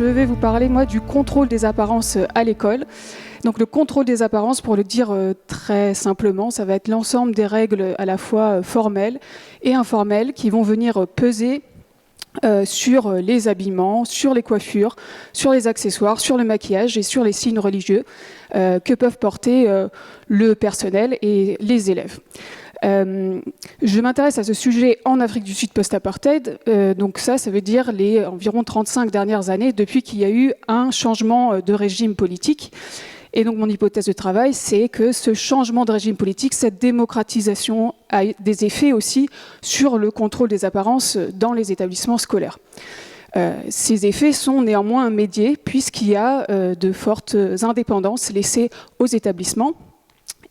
je vais vous parler, moi, du contrôle des apparences à l'école. Donc le contrôle des apparences, pour le dire très simplement, ça va être l'ensemble des règles à la fois formelles et informelles qui vont venir peser sur les habillements, sur les coiffures, sur les accessoires, sur le maquillage et sur les signes religieux que peuvent porter le personnel et les élèves. Je m'intéresse à ce sujet en Afrique du Sud post-apartheid, donc ça veut dire les environ 35 dernières années depuis qu'il y a eu un changement de régime politique. Et donc mon hypothèse de travail, c'est que ce changement de régime politique, cette démocratisation a des effets aussi sur le contrôle des apparences dans les établissements scolaires. Ces effets sont néanmoins médiés puisqu'il y a de fortes indépendances laissées aux établissements.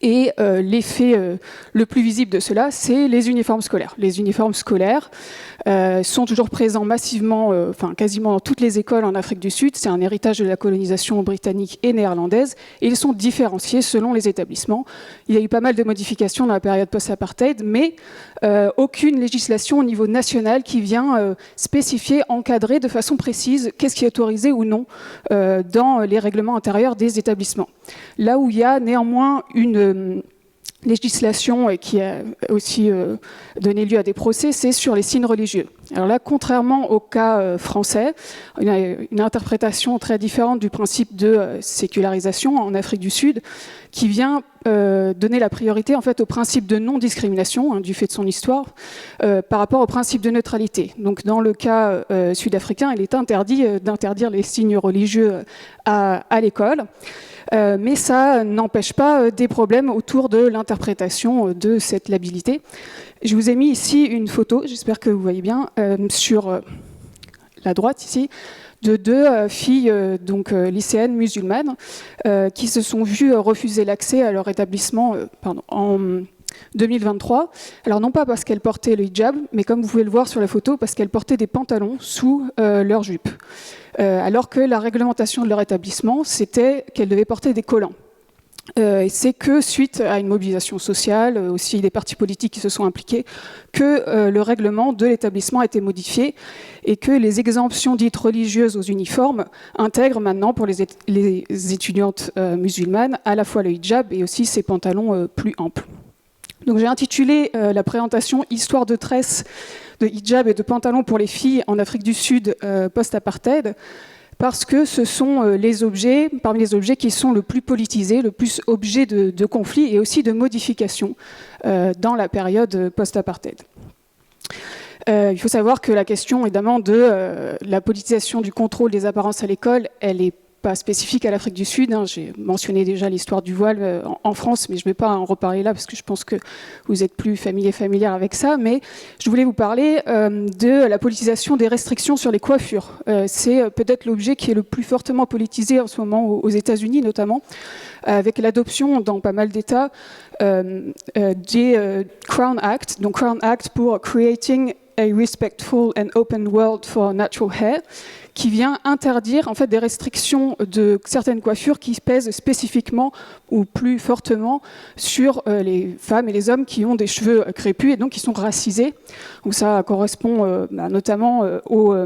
Et l'effet le plus visible de cela, c'est les uniformes scolaires. Les uniformes scolaires sont toujours présents massivement, quasiment dans toutes les écoles en Afrique du Sud. C'est un héritage de la colonisation britannique et néerlandaise. Et ils sont différenciés selon les établissements. Il y a eu pas mal de modifications dans la période post-apartheid, mais aucune législation au niveau national qui vient spécifier, encadrer de façon précise qu'est-ce qui est autorisé ou non dans les règlements intérieurs des établissements. Là où il y a néanmoins une législation qui a aussi donné lieu à des procès, c'est sur les signes religieux. Alors là, contrairement au cas français, il y a une interprétation très différente du principe de sécularisation en Afrique du Sud, qui vient donner la priorité en fait au principe de non-discrimination, du fait de son histoire, par rapport au principe de neutralité. Donc dans le cas sud-africain, il est interdit d'interdire les signes religieux à l'école. Mais ça n'empêche pas des problèmes autour de l'interprétation de cette labillité. Je vous ai mis ici une photo, j'espère que vous voyez bien, sur la droite ici, de deux filles lycéennes musulmanes qui se sont vues refuser l'accès à leur établissement en 2023. Alors non pas parce qu'elles portaient le hijab, mais comme vous pouvez le voir sur la photo, parce qu'elles portaient des pantalons sous leur jupe. Alors que la réglementation de leur établissement, c'était qu'elles devaient porter des collants. C'est que suite à une mobilisation sociale, aussi des partis politiques qui se sont impliqués, que le règlement de l'établissement a été modifié et que les exemptions dites religieuses aux uniformes intègrent maintenant pour les étudiantes musulmanes à la fois le hijab et aussi ces pantalons plus amples. Donc j'ai intitulé la présentation « Histoire de tresse de hijab et de pantalons pour les filles en Afrique du Sud post-apartheid » parce que ce sont parmi les objets qui sont le plus politisés, le plus objet de conflits et aussi de modifications dans la période post-apartheid. Il faut savoir que la question, évidemment, de la politisation du contrôle des apparences à l'école, elle est pas spécifique à l'Afrique du Sud. J'ai mentionné déjà l'histoire du voile en France, mais je ne vais pas en reparler là parce que je pense que vous êtes plus familière avec ça. Mais je voulais vous parler de la politisation des restrictions sur les coiffures. C'est peut-être l'objet qui est le plus fortement politisé en ce moment aux États-Unis notamment, avec l'adoption dans pas mal d'États des Crown Act. Donc Crown Act pour Creating a Respectful and Open World for Natural Hair, qui vient interdire en fait des restrictions de certaines coiffures qui pèsent spécifiquement ou plus fortement sur les femmes et les hommes qui ont des cheveux crépus et donc qui sont racisés. Donc ça correspond notamment aux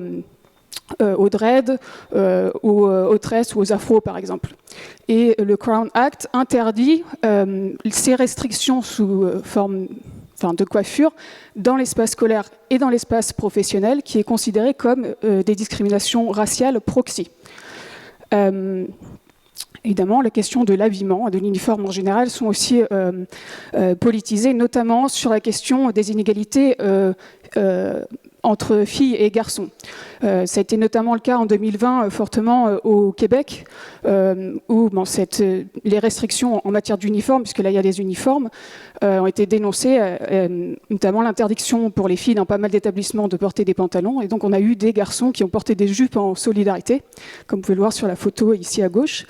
dreads, aux tresses ou aux afros par exemple. Et le Crown Act interdit ces restrictions sous forme de coiffure dans l'espace scolaire et dans l'espace professionnel qui est considéré comme des discriminations raciales proxy. Évidemment, la question de l'habillement, de l'uniforme en général, sont aussi politisées, notamment sur la question des inégalités entre filles et garçons. Ça a été notamment le cas en 2020 fortement au Québec, où les restrictions en matière d'uniformes, puisque là il y a des uniformes, ont été dénoncées, notamment l'interdiction pour les filles dans pas mal d'établissements de porter des pantalons. Et donc on a eu des garçons qui ont porté des jupes en solidarité, comme vous pouvez le voir sur la photo ici à gauche.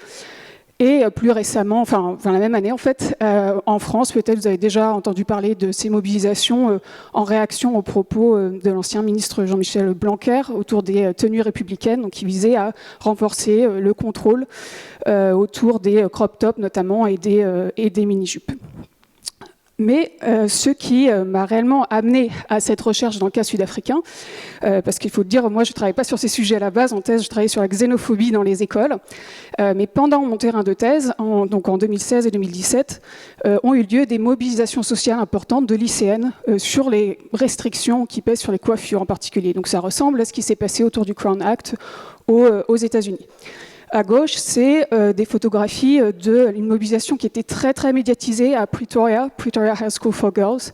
Et plus récemment, la même année en fait, en France, peut-être vous avez déjà entendu parler de ces mobilisations en réaction aux propos de l'ancien ministre Jean-Michel Blanquer autour des tenues républicaines, donc qui visaient à renforcer le contrôle autour des crop tops notamment et des mini-jupes. Mais ce qui m'a réellement amené à cette recherche dans le cas sud-africain, parce qu'il faut le dire, moi je ne travaillais pas sur ces sujets à la base, en thèse je travaillais sur la xénophobie dans les écoles, mais pendant mon terrain de thèse, donc en 2016 et 2017, ont eu lieu des mobilisations sociales importantes de lycéennes sur les restrictions qui pèsent sur les coiffures en particulier. Donc ça ressemble à ce qui s'est passé autour du Crown Act aux États-Unis. À gauche, c'est des photographies d'une mobilisation qui était très très médiatisée à Pretoria High School for Girls,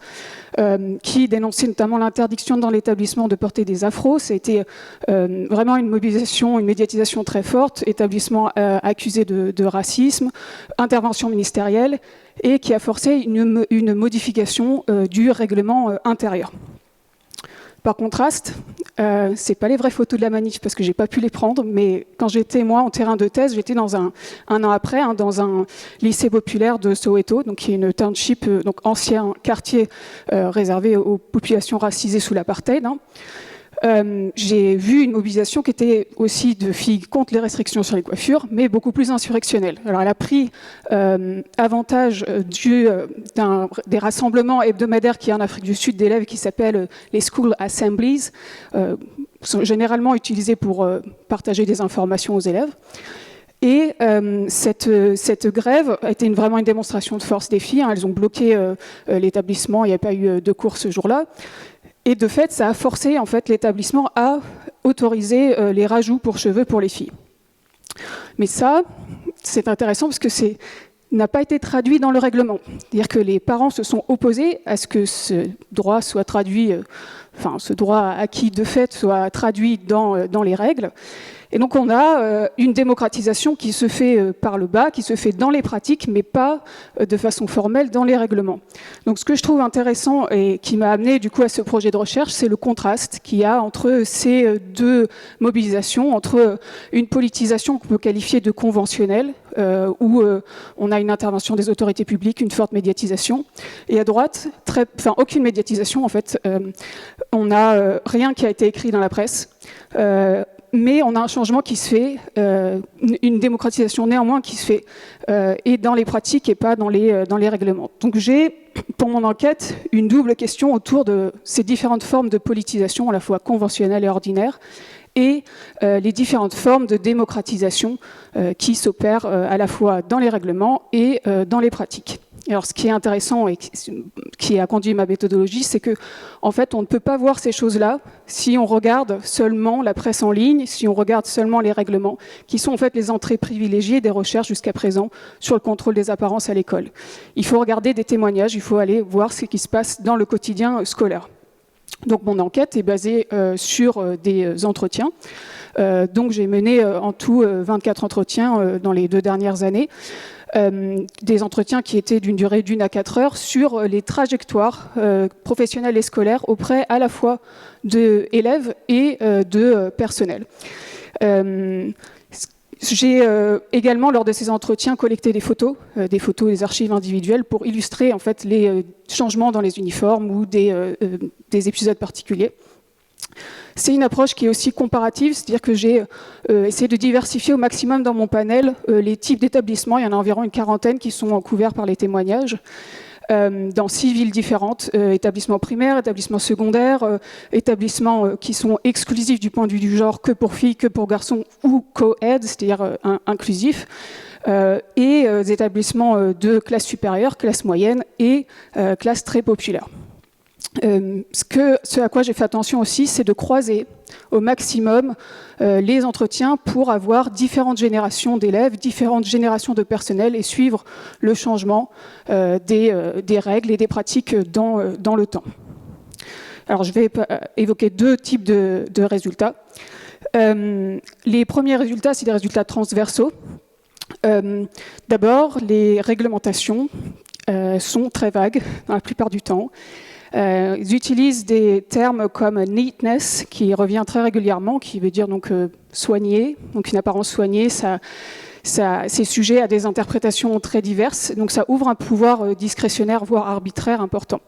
qui dénonçait notamment l'interdiction dans l'établissement de porter des afros. Ça a été vraiment une mobilisation, une médiatisation très forte, établissement accusé de racisme, intervention ministérielle, et qui a forcé une modification du règlement intérieur. Par contraste, c'est pas les vraies photos de la manif parce que j'ai pas pu les prendre, mais quand j'étais moi en terrain de thèse, j'étais dans un an après dans un lycée populaire de Soweto, donc qui est une township, donc ancien quartier réservé aux populations racisées sous l'apartheid. J'ai vu une mobilisation qui était aussi de filles contre les restrictions sur les coiffures, mais beaucoup plus insurrectionnelle. Alors elle a pris avantage des rassemblements hebdomadaires qu'il y a en Afrique du Sud d'élèves qui s'appellent les School Assemblies, sont généralement utilisés pour partager des informations aux élèves. Et cette grève a été vraiment une démonstration de force des filles. Elles ont bloqué l'établissement, il n'y a pas eu de cours ce jour-là. Et de fait, ça a forcé en fait, l'établissement à autoriser les rajouts pour cheveux pour les filles. Mais ça, c'est intéressant parce que n'a pas été traduit dans le règlement. C'est-à-dire que les parents se sont opposés à ce que ce droit soit traduit, ce droit acquis de fait soit traduit dans les règles. Et donc on a une démocratisation qui se fait par le bas, qui se fait dans les pratiques, mais pas de façon formelle dans les règlements. Donc ce que je trouve intéressant et qui m'a amené du coup à ce projet de recherche, c'est le contraste qu'il y a entre ces deux mobilisations, entre une politisation qu'on peut qualifier de conventionnelle, où on a une intervention des autorités publiques, une forte médiatisation, et à droite, aucune médiatisation en fait. On n'a rien qui a été écrit dans la presse. Mais on a un changement qui se fait, une démocratisation néanmoins qui se fait, et dans les pratiques et pas dans les règlements. Donc j'ai, pour mon enquête, une double question autour de ces différentes formes de politisation, à la fois conventionnelle et ordinaire, et les différentes formes de démocratisation qui s'opèrent à la fois dans les règlements et dans les pratiques. Alors, ce qui est intéressant et qui a conduit ma méthodologie, c'est que, en fait, on ne peut pas voir ces choses-là si on regarde seulement la presse en ligne, si on regarde seulement les règlements, qui sont en fait les entrées privilégiées des recherches jusqu'à présent sur le contrôle des apparences à l'école. Il faut regarder des témoignages, il faut aller voir ce qui se passe dans le quotidien scolaire. Donc, mon enquête est basée sur des entretiens. Donc, j'ai mené en tout 24 entretiens dans les 2 dernières années. Des entretiens qui étaient d'une durée d'1 à 4 heures sur les trajectoires professionnelles et scolaires auprès à la fois d'élèves et de personnel. J'ai également, lors de ces entretiens, collecté des photos des archives individuelles pour illustrer en fait, les changements dans les uniformes ou des épisodes particuliers. C'est une approche qui est aussi comparative, c'est-à-dire que j'ai essayé de diversifier au maximum dans mon panel les types d'établissements. Il y en a environ une quarantaine qui sont couverts par les témoignages, dans 6 villes différentes, établissements primaires, établissements secondaires, établissements qui sont exclusifs du point de vue du genre que pour filles, que pour garçons, ou co-ed, c'est-à-dire inclusifs, et des établissements de classe supérieure, classe moyenne et classe très populaire. Ce à quoi j'ai fait attention aussi, c'est de croiser au maximum les entretiens pour avoir différentes générations d'élèves, différentes générations de personnel et suivre le changement des règles et des pratiques dans le temps. Alors je vais évoquer 2 types de résultats. Les premiers résultats, c'est des résultats transversaux. D'abord, les réglementations sont très vagues dans la plupart du temps. Ils utilisent des termes comme neatness, qui revient très régulièrement, qui veut dire donc soigner, donc une apparence soignée. C'est sujet à des interprétations très diverses, donc ça ouvre un pouvoir discrétionnaire, voire arbitraire important.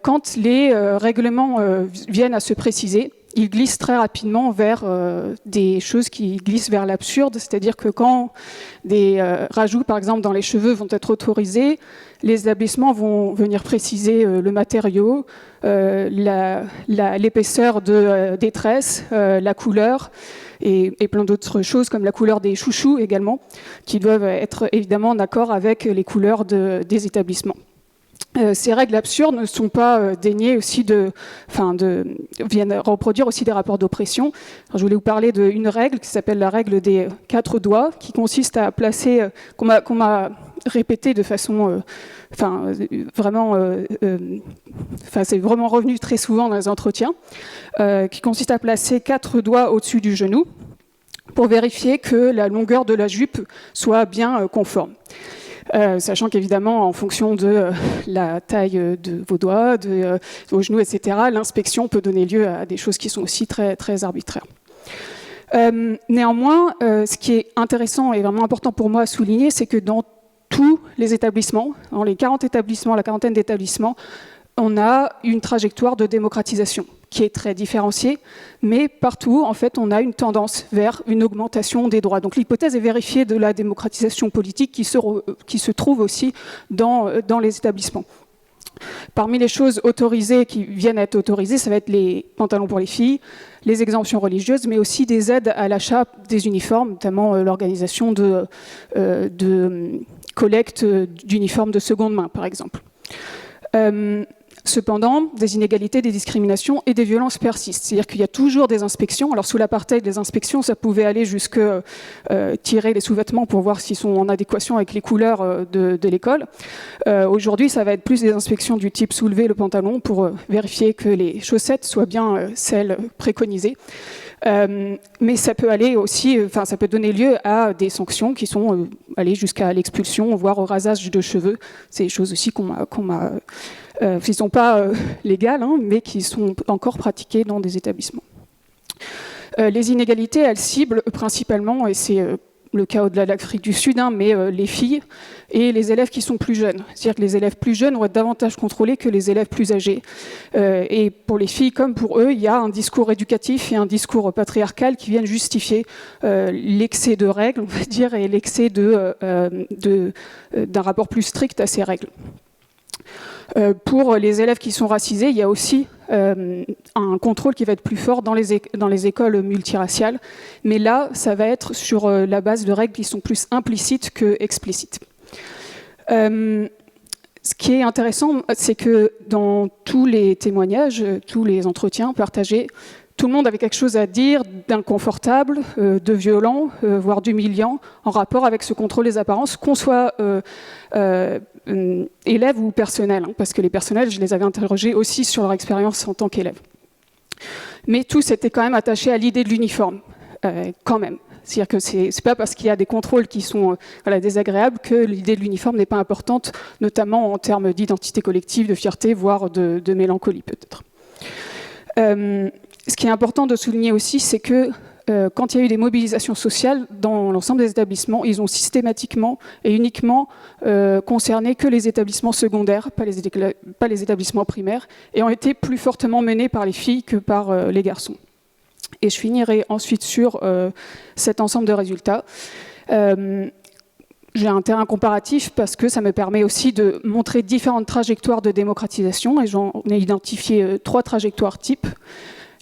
Quand les règlements viennent à se préciser, il glisse très rapidement vers des choses qui glissent vers l'absurde, c'est-à-dire que quand des rajouts, par exemple, dans les cheveux vont être autorisés, les établissements vont venir préciser le matériau, l'épaisseur des tresses, la couleur, et plein d'autres choses comme la couleur des chouchous également, qui doivent être évidemment en accord avec les couleurs des établissements. Ces règles absurdes ne sont pas déniées aussi viennent reproduire aussi des rapports d'oppression. Je voulais vous parler d'une règle qui s'appelle la règle des 4 doigts, qui consiste à placer, qu'on m'a répété de façon, c'est vraiment revenu très souvent dans les entretiens, qui consiste à placer 4 doigts au-dessus du genou pour vérifier que la longueur de la jupe soit bien conforme. Sachant qu'évidemment, en fonction de la taille de vos doigts, de vos genoux, etc., l'inspection peut donner lieu à des choses qui sont aussi très, très arbitraires. Néanmoins, ce qui est intéressant et vraiment important pour moi à souligner, c'est que dans tous les établissements, dans les 40 établissements, la quarantaine d'établissements, on a une trajectoire de démocratisation qui est très différenciée, mais partout, en fait, on a une tendance vers une augmentation des droits. Donc l'hypothèse est vérifiée de la démocratisation politique qui se trouve aussi dans les établissements. Parmi les choses autorisées qui viennent à être autorisées, ça va être les pantalons pour les filles, les exemptions religieuses, mais aussi des aides à l'achat des uniformes, notamment l'organisation de collecte d'uniformes de seconde main, par exemple. Cependant, des inégalités, des discriminations et des violences persistent. C'est-à-dire qu'il y a toujours des inspections. Alors sous l'apartheid, les inspections, ça pouvait aller jusqu'à tirer les sous-vêtements pour voir s'ils sont en adéquation avec les couleurs de l'école. Aujourd'hui, ça va être plus des inspections du type soulever le pantalon pour vérifier que les chaussettes soient bien celles préconisées. Mais ça peut aller aussi, ça peut donner lieu à des sanctions qui sont aller jusqu'à l'expulsion, voire au rasage de cheveux. C'est des choses aussi qui ne sont pas légales, mais qui sont encore pratiquées dans des établissements. Les inégalités, elles ciblent principalement, et c'est le cas au-delà de l'Afrique du Sud, mais les filles et les élèves qui sont plus jeunes. C'est-à-dire que les élèves plus jeunes vont être davantage contrôlés que les élèves plus âgés. Et pour les filles, comme pour eux, il y a un discours éducatif et un discours patriarcal qui viennent justifier l'excès de règles, on va dire, et l'excès d'un rapport plus strict à ces règles. Pour les élèves qui sont racisés, il y a aussi un contrôle qui va être plus fort dans les écoles multiraciales. Mais là, ça va être sur la base de règles qui sont plus implicites que explicites. Ce qui est intéressant, c'est que dans tous les témoignages, tous les entretiens partagés, tout le monde avait quelque chose à dire d'inconfortable, de violent, voire d'humiliant, en rapport avec ce contrôle des apparences, qu'on soit élève ou personnel, parce que les personnels, je les avais interrogés aussi sur leur expérience en tant qu'élève. Mais tous étaient quand même attachés à l'idée de l'uniforme, quand même. C'est-à-dire que c'est pas parce qu'il y a des contrôles qui sont désagréables que l'idée de l'uniforme n'est pas importante, notamment en termes d'identité collective, de fierté, voire de mélancolie peut-être. Ce qui est important de souligner aussi, c'est que quand il y a eu des mobilisations sociales dans l'ensemble des établissements, ils ont systématiquement et uniquement concerné que les établissements secondaires, pas les établissements primaires, et ont été plus fortement menés par les filles que par les garçons. Et je finirai ensuite sur cet ensemble de résultats. J'ai un terrain comparatif parce que ça me permet aussi de montrer différentes trajectoires de démocratisation, et j'en ai identifié 3 trajectoires types.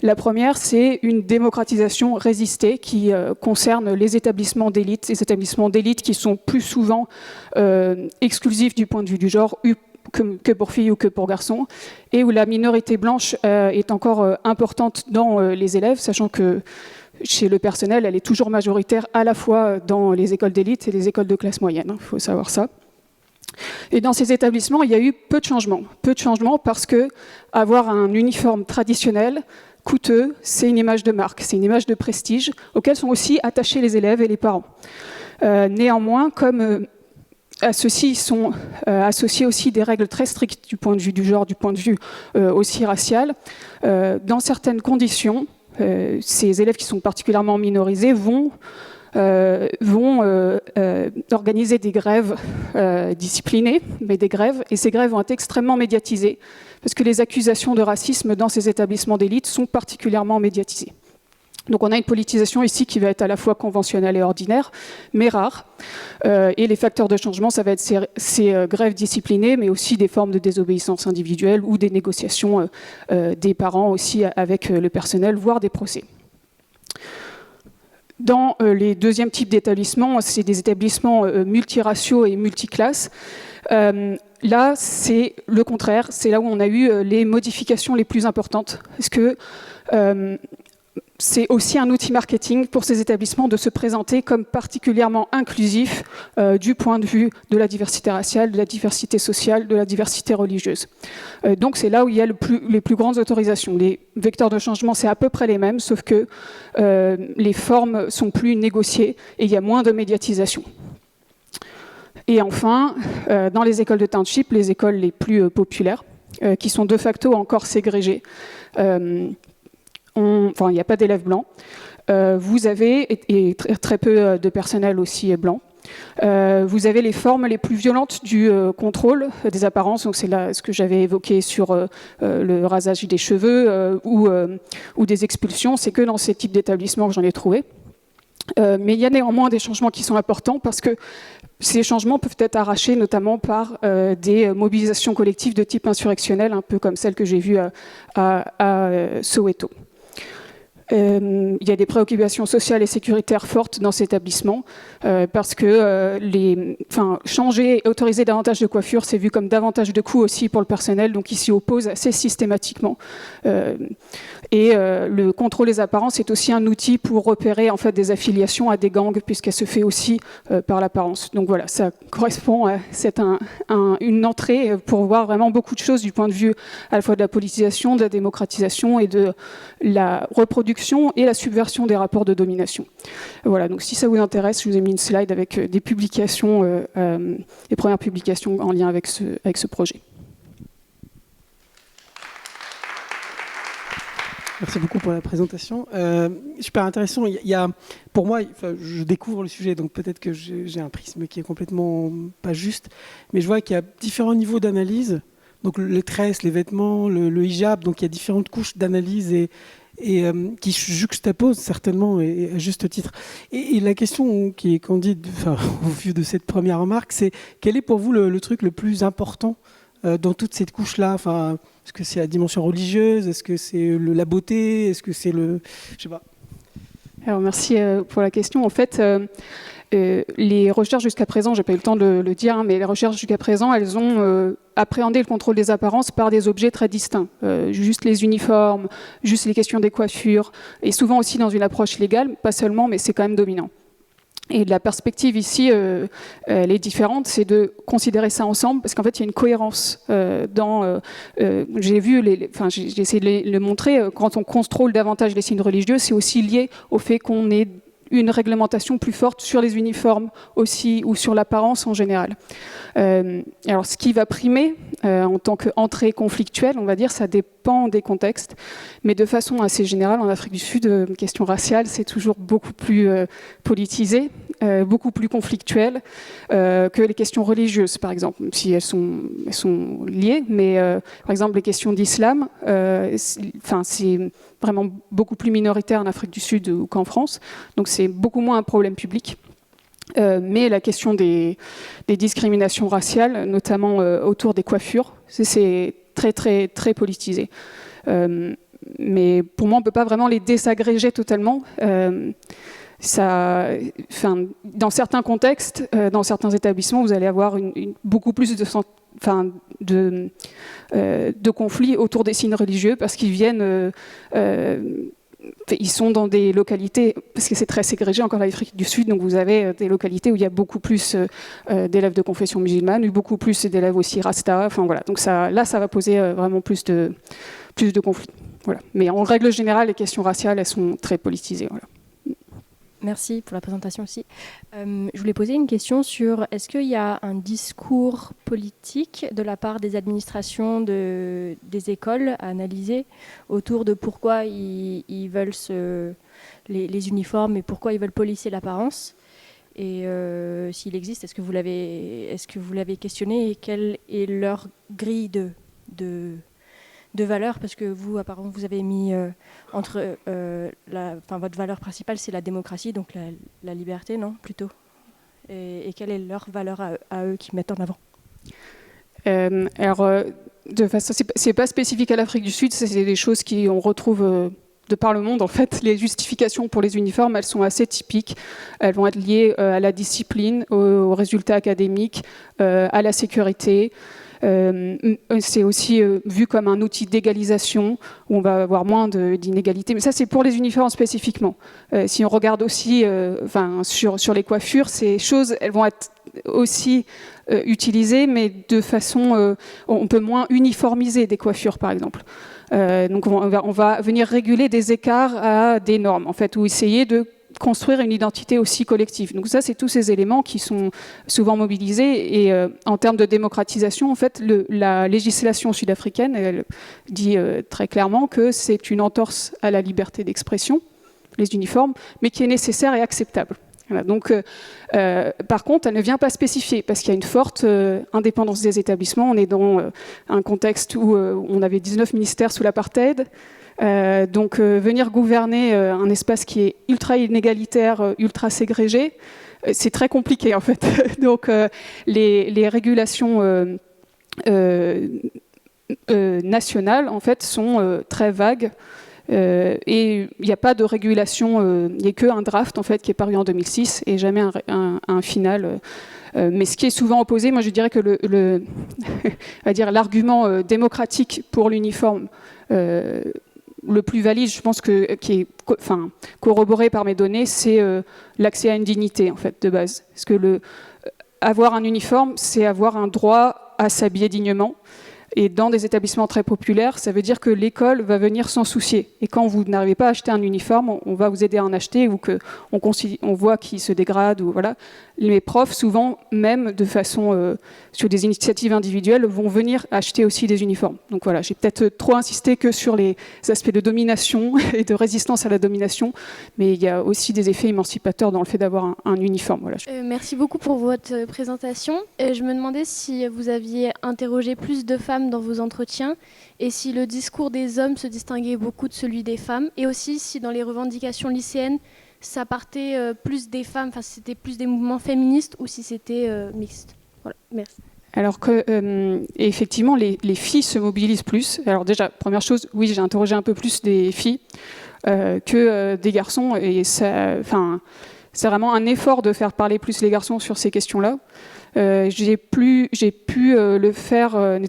La première, c'est une démocratisation résistée qui concerne les établissements d'élite qui sont plus souvent exclusifs du point de vue du genre que pour filles ou que pour garçons, et où la minorité blanche est encore importante dans les élèves, sachant que chez le personnel, elle est toujours majoritaire à la fois dans les écoles d'élite et les écoles de classe moyenne, il faut savoir ça. Et dans ces établissements, il y a eu peu de changements parce que avoir un uniforme traditionnel, coûteux, c'est une image de marque, c'est une image de prestige auquel sont aussi attachés les élèves et les parents. Néanmoins, comme à ceci sont associées aussi des règles très strictes du point de vue du genre, du point de vue aussi racial, dans certaines conditions, ces élèves qui sont particulièrement minorisés vont vont organiser des grèves disciplinées, mais des grèves, et ces grèves vont être extrêmement médiatisées, parce que les accusations de racisme dans ces établissements d'élite sont particulièrement médiatisées. Donc on a une politisation ici qui va être à la fois conventionnelle et ordinaire, mais rare. Et les facteurs de changement, ça va être ces grèves disciplinées, mais aussi des formes de désobéissance individuelle ou des négociations des parents aussi avec le personnel, voire des procès. Dans les deuxièmes types d'établissements, c'est des établissements multiraciaux et multiclasses. Là, c'est le contraire, c'est là où on a eu les modifications les plus importantes. Parce que c'est aussi un outil marketing pour ces établissements de se présenter comme particulièrement inclusif du point de vue de la diversité raciale, de la diversité sociale, de la diversité religieuse. Donc c'est là où il y a les plus grandes autorisations. Les vecteurs de changement, c'est à peu près les mêmes, sauf que les formes sont plus négociées et il y a moins de médiatisation. Et enfin, dans les écoles de township, les écoles les plus populaires, qui sont de facto encore ségrégées, il n'y a pas d'élèves blancs. Vous avez, et très peu de personnel aussi blanc, vous avez les formes les plus violentes du contrôle des apparences. Donc c'est là ce que j'avais évoqué sur le rasage des cheveux ou des expulsions. C'est que dans ces types d'établissements que j'en ai trouvé. Mais il y a néanmoins des changements qui sont importants parce que ces changements peuvent être arrachés notamment par des mobilisations collectives de type insurrectionnel, un peu comme celle que j'ai vue à Soweto. Il y a des préoccupations sociales et sécuritaires fortes dans cet établissement parce que changer et autoriser davantage de coiffure, c'est vu comme davantage de coûts aussi pour le personnel, donc ils s'y opposent assez systématiquement. Le contrôle des apparences est aussi un outil pour repérer en fait des affiliations à des gangs puisqu'elle se fait aussi par l'apparence. Donc voilà, ça correspond à une entrée pour voir vraiment beaucoup de choses du point de vue à la fois de la politisation, de la démocratisation et de la reproduction et la subversion des rapports de domination. Voilà, donc si ça vous intéresse, je vous ai mis une slide avec des publications, les premières publications en lien avec ce projet. Merci beaucoup pour la présentation. Super intéressant. Il y a, pour moi, je découvre le sujet, donc peut-être que j'ai un prisme qui est complètement pas juste, mais je vois qu'il y a différents niveaux d'analyse. Donc les tresses, les vêtements, le hijab, donc il y a différentes couches d'analyse et qui juxtaposent certainement, et à juste titre. Et la question qui est candide, au vu de cette première remarque, c'est quel est pour vous le truc le plus important dans toute cette couche-là? Est-ce que c'est la dimension religieuse? Est-ce que c'est la beauté? Est-ce que c'est le... Je sais pas. Alors merci pour la question. En fait, les recherches jusqu'à présent, j'ai pas eu le temps de le dire, mais les recherches jusqu'à présent, elles ont appréhendé le contrôle des apparences par des objets très distincts. Juste les uniformes, juste les questions des coiffures, et souvent aussi dans une approche légale, pas seulement, mais c'est quand même dominant. Et la perspective ici, elle est différente, c'est de considérer ça ensemble, parce qu'en fait, il y a une cohérence dans... j'ai essayé de le montrer, quand on contrôle davantage les signes religieux, c'est aussi lié au fait qu'on ait une réglementation plus forte sur les uniformes aussi, ou sur l'apparence en général. Alors, ce qui va primer en tant qu'entrée conflictuelle, on va dire, ça dépend des contextes, mais de façon assez générale, en Afrique du Sud, question raciale, c'est toujours beaucoup plus politisé, beaucoup plus conflictuel que les questions religieuses, par exemple, même si elles sont liées, mais par exemple, les questions d'islam, c'est vraiment beaucoup plus minoritaire en Afrique du Sud qu'en France, donc c'est beaucoup moins un problème public. Mais la question des discriminations raciales, notamment autour des coiffures, c'est très, très, très politisé. Mais pour moi, on ne peut pas vraiment les désagréger totalement. Dans certains contextes, dans certains établissements, vous allez avoir beaucoup plus de conflits autour des signes religieux parce qu'ils viennent... ils sont dans des localités, parce que c'est très ségrégé encore l'Afrique du Sud, donc vous avez des localités où il y a beaucoup plus d'élèves de confession musulmane, beaucoup plus d'élèves aussi rasta, voilà. Donc ça va poser vraiment plus de conflits. Voilà. Mais en règle générale, les questions raciales, elles sont très politisées. Voilà. Merci pour la présentation aussi. Je voulais poser une question sur est-ce qu'il y a un discours politique de la part des administrations des écoles à analyser autour de pourquoi ils veulent les uniformes et pourquoi ils veulent policer l'apparence, et s'il existe, est-ce que vous l'avez questionné, et quelle est leur grille de valeurs, parce que vous, apparemment, vous avez mis votre valeur principale, c'est la démocratie, donc la liberté, non, plutôt. Et quelle est leur valeur à eux qu'ils mettent en avant? De façon, c'est pas spécifique à l'Afrique du Sud, c'est des choses qu'on retrouve de par le monde. En fait, les justifications pour les uniformes, elles sont assez typiques. Elles vont être liées à la discipline, aux résultats académiques, à la sécurité. C'est aussi vu comme un outil d'égalisation où on va avoir moins d'inégalités. Mais ça, c'est pour les uniformes spécifiquement. Si on regarde aussi sur les coiffures, ces choses, elles vont être aussi utilisées, mais de façon... on peut moins uniformiser des coiffures, par exemple. Donc on va venir réguler des écarts à des normes, en fait, ou essayer de construire une identité aussi collective. Donc ça, c'est tous ces éléments qui sont souvent mobilisés. Et en termes de démocratisation, en fait, la législation sud-africaine, elle dit très clairement que c'est une entorse à la liberté d'expression, les uniformes, mais qui est nécessaire et acceptable. Voilà, donc, par contre, elle ne vient pas spécifier, parce qu'il y a une forte indépendance des établissements. On est dans un contexte où on avait 19 ministères sous l'apartheid. Donc venir gouverner un espace qui est ultra inégalitaire, ultra ségrégé, c'est très compliqué en fait. Donc les régulations nationales en fait sont très vagues. Et il n'y a pas de régulation, il n'y a qu'un draft en fait qui est paru en 2006 et jamais un final. Mais ce qui est souvent opposé, moi je dirais que on va dire l'argument démocratique pour l'uniforme le plus valide, je pense qui est corroboré par mes données, c'est l'accès à une dignité en fait de base. Parce que avoir un uniforme, c'est avoir un droit à s'habiller dignement. Et dans des établissements très populaires, ça veut dire que l'école va venir s'en soucier. Et quand vous n'arrivez pas à acheter un uniforme, on va vous aider à en acheter, ou qu'on voit qu'il se dégrade. Ou voilà. Les profs, souvent, même de façon sur des initiatives individuelles, vont venir acheter aussi des uniformes. Donc voilà, j'ai peut-être trop insisté que sur les aspects de domination et de résistance à la domination, mais il y a aussi des effets émancipateurs dans le fait d'avoir un uniforme. Voilà. Merci beaucoup pour votre présentation. Je me demandais si vous aviez interrogé plus de femmes dans vos entretiens, et si le discours des hommes se distinguait beaucoup de celui des femmes, et aussi si dans les revendications lycéennes, ça partait plus des femmes, enfin si c'était plus des mouvements féministes, ou si c'était mixte. Voilà, merci. Alors que effectivement, les filles se mobilisent plus. Alors déjà, première chose, oui, j'ai interrogé un peu plus des filles que des garçons, et ça, c'est vraiment un effort de faire parler plus les garçons sur ces questions-là. J'ai pu le faire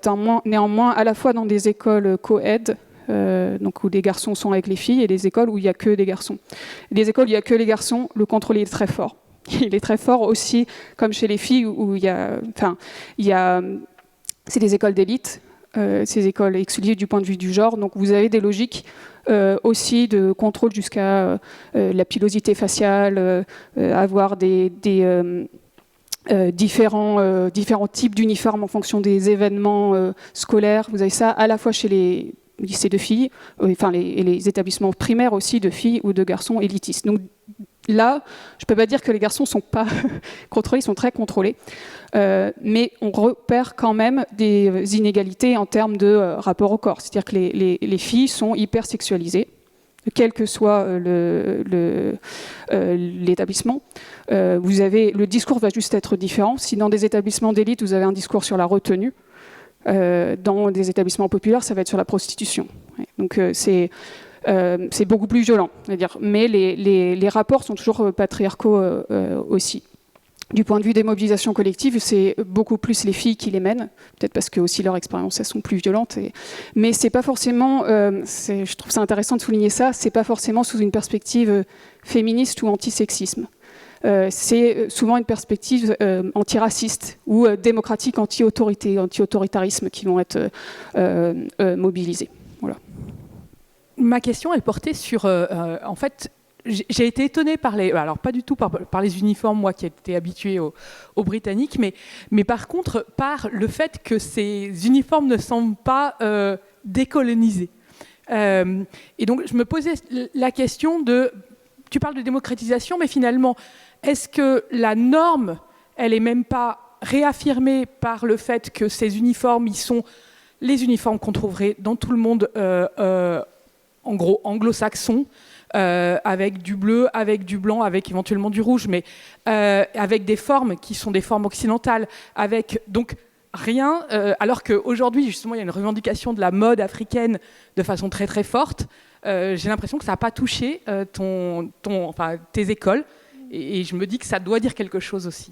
néanmoins à la fois dans des écoles co-ed, donc où les garçons sont avec les filles, et des écoles où il n'y a que des garçons. Les écoles où il n'y a que les garçons, le contrôle est très fort. Il est très fort aussi, comme chez les filles, où c'est des écoles d'élite, ces écoles exclusives du point de vue du genre, donc vous avez des logiques aussi de contrôle jusqu'à la pilosité faciale, avoir différents types d'uniformes en fonction des événements scolaires. Vous avez ça à la fois chez les lycées de filles, les établissements primaires aussi de filles ou de garçons élitistes. Donc là, je ne peux pas dire que les garçons ne sont pas contrôlés, ils sont très contrôlés. Mais on repère quand même des inégalités en termes de rapport au corps. C'est-à-dire que les filles sont hyper sexualisées, quel que soit l'établissement. Le discours va juste être différent. Si dans des établissements d'élite, vous avez un discours sur la retenue, dans des établissements populaires, ça va être sur la prostitution. Ouais. Donc c'est beaucoup plus violent, c'est-à-dire. Mais les rapports sont toujours patriarcaux aussi. Du point de vue des mobilisations collectives, c'est beaucoup plus les filles qui les mènent, peut-être parce que aussi leurs expériences elles sont plus violentes. Mais c'est pas forcément, je trouve ça intéressant de souligner ça, c'est pas forcément sous une perspective féministe ou antisexisme. C'est souvent une perspective antiraciste ou démocratique, anti-autoritarisme qui vont être mobilisées. Voilà. Ma question, elle portait sur, en fait, j'ai été étonnée par alors pas du tout par les uniformes, moi qui étais habituée aux Britanniques, mais par contre par le fait que ces uniformes ne semblent pas décolonisés. Et donc je me posais la question tu parles de démocratisation, mais finalement, est-ce que la norme, elle est même pas réaffirmée par le fait que ces uniformes, ils sont les uniformes qu'on trouverait dans tout le monde, en gros anglo-saxon, avec du bleu, avec du blanc, avec éventuellement du rouge, mais avec des formes qui sont des formes occidentales, avec donc rien, alors qu'aujourd'hui, justement, il y a une revendication de la mode africaine de façon très très forte. J'ai l'impression que ça n'a pas touché tes écoles, et je me dis que ça doit dire quelque chose aussi.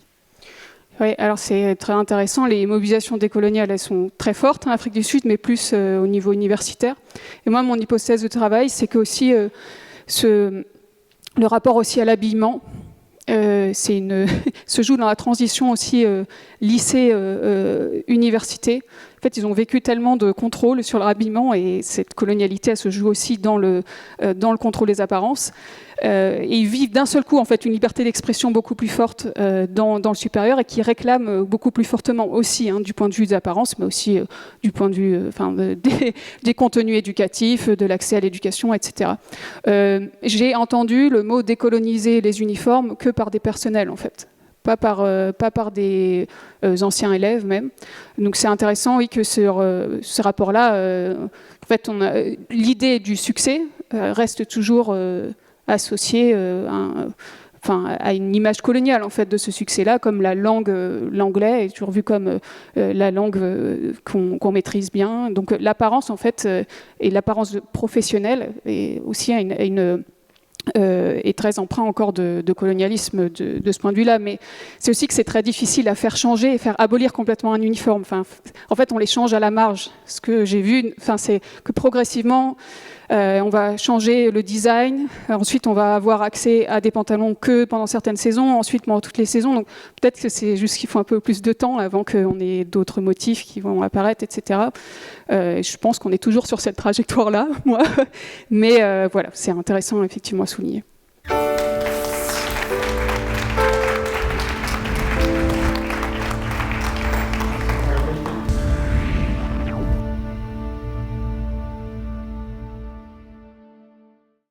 Oui, alors c'est très intéressant. Les mobilisations décoloniales, elles sont très fortes en Afrique du Sud, mais plus au niveau universitaire. Et moi, mon hypothèse de travail, c'est que aussi le rapport aussi à l'habillement se joue dans la transition aussi lycée-université. En fait, ils ont vécu tellement de contrôle sur leur habillement, et cette colonialité, elle se joue aussi dans le contrôle des apparences. Et ils vivent d'un seul coup en fait une liberté d'expression beaucoup plus forte dans le supérieur, et qui réclament beaucoup plus fortement aussi du point de vue des apparences, mais aussi du point de vue des contenus éducatifs, de l'accès à l'éducation, etc. J'ai entendu le mot décoloniser les uniformes que par des personnels en fait. Pas par des anciens élèves même. Donc c'est intéressant, oui, que ce rapport-là, en fait, l'idée du succès reste toujours associée à une image coloniale en fait de ce succès-là, comme l'anglais est toujours vu comme la langue qu'on maîtrise bien. Donc l'apparence en fait et l'apparence professionnelle est aussi est très empreint encore de colonialisme de ce point de vue-là, mais c'est aussi que c'est très difficile à faire changer et faire abolir complètement un uniforme. En fait, on les change à la marge. Ce que j'ai vu, c'est que progressivement, on va changer le design. Ensuite, on va avoir accès à des pantalons que pendant certaines saisons, ensuite pendant toutes les saisons. Donc peut-être que c'est juste qu'il faut un peu plus de temps avant qu'on ait d'autres motifs qui vont apparaître, etc. Je pense qu'on est toujours sur cette trajectoire-là, moi. Mais voilà, c'est intéressant effectivement à souligner.